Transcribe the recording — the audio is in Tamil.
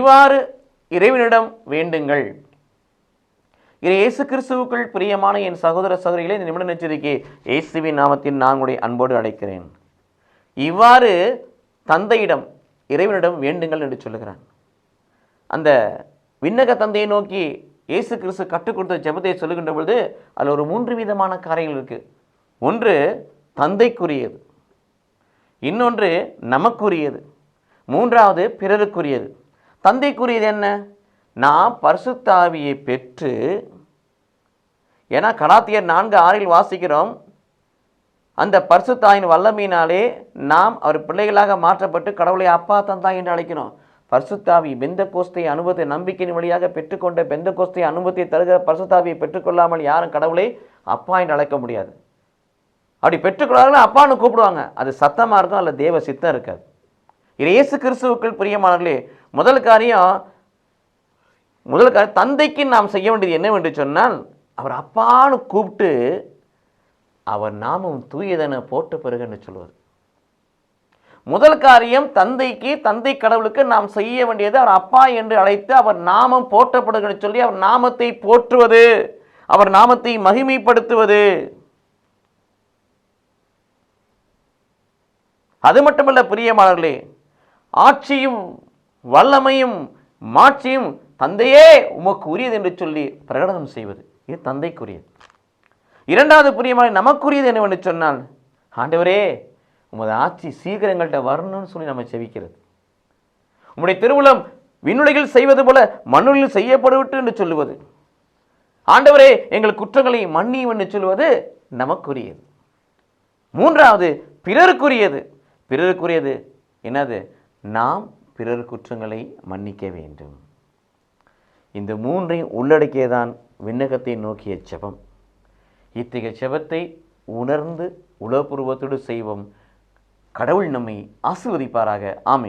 இவ்வாறு இறைவனிடம் வேண்டுங்கள். இயேசு கிறிஸ்துவுக்குள் பிரியமான என் சகோதர சகோதரிகளை இந்த நிமிட நெச்சரிக்கை இயேசுவின் நாமத்தில் நான் உங்களை அன்போடு அழைக்கிறேன். இவ்வாறு தந்தையிடம் இறைவனிடம் வேண்டுங்கள் என்று சொல்லுகிறான். அந்த விண்ணக தந்தையை நோக்கி இயேசு கிறிஸ்து கற்றுக் கொடுத்த ஜெபத்தை சொல்லுகின்ற பொழுது அதில் ஒரு 3 விதமான காரியங்கள் இருக்குது. ஒன்று தந்தைக்குரியது, இன்னொன்று நமக்குரியது, மூன்றாவது பிறருக்குரியது. தந்தைக்குரியது என்ன? நாம் பரிசுத்த ஆவியை பெற்று, ஏன்னா கலாத்தியர் 4:6 வாசிக்கிறோம், அந்த பரிசுத்த ஆவியின் வல்லமையினாலே நாம் அவர் பிள்ளைகளாக மாற்றப்பட்டு கடவுளை அப்பா தந்தா என்று அழைக்கிறோம். பரிசுத்தாவி பெந்தகோஸ்தை அனுபவத்தை நம்பிக்கையின் வழியாக பெற்றுக்கொண்ட பெந்தகோஸ்தை அனுபவத்தை தருகிற பரிசுத்தாவியை பெற்றுக்கொள்ளாமல் யாரும் கடவுளை அப்பா என்று அழைக்க முடியாது. அப்படி பெற்றுக்கொள்ளாமல் அப்பான்னு கூப்பிடுவாங்க. அது சத்தமாக இருக்கும், அதில் தேவ சித்தம் இருக்காது. இயேசு கிறிஸ்துவுக்குள் பிரியமானவர்களே, முதல் காரியம் தந்தைக்கு நாம் செய்ய வேண்டியது என்னவென்று சொன்னால், அவர் அப்பான்னு கூப்பிட்டு அவர் நாமம் தூயதென போட்ட பிறகுன்னு சொல்லுவார். முதல் காரியம் தந்தைக்கு, தந்தை கடவுளுக்கு நாம் செய்ய வேண்டியது அவர் அப்பா என்று அழைத்து அவர் நாமம் போற்றப்படுகிறது சொல்லி அவர் நாமத்தை போற்றுவது, அவர் நாமத்தை மகிமைப்படுத்துவது. அது மட்டுமல்ல பிரியமானவர்களே, ஆட்சியும் வல்லமையும் மாட்சியும் தந்தையே உமக்கு உரியது என்று சொல்லி பிரகடனம் செய்வது, இது தந்தைக்குரியது. இரண்டாவது பிரியமான நமக்குரியது என்னவென்று சொன்னால், ஆண்டவரே உமது ஆட்சி சீக்கிரம் எங்கள்கிட்ட வரணும்னு சொல்லி நம்ம செவிக்கிறது. உம்முடைய திருவுளம் விண்ணுலகில் செய்வது போல மண்ணுலகில் செய்யப்படுவிட்டு என்று சொல்லுவது. ஆண்டவரே எங்கள் குற்றங்களை மன்னியும் என்று சொல்லுவது நமக்குரியது. மூன்றாவது பிறருக்குரியது. பிறருக்குரியது என்னது? நாம் பிறர் குற்றங்களை மன்னிக்க வேண்டும். இந்த மூன்றையும் உள்ளடக்கியதான் விண்ணகத்தை நோக்கிய ஜெபம். இத்தகைய ஜெபத்தை உணர்ந்து உளப்பூர்வத்தோடு செய்வோம். கடவுள் நம்மை ஆசீர்வதிப்பாராக. ஆமென்.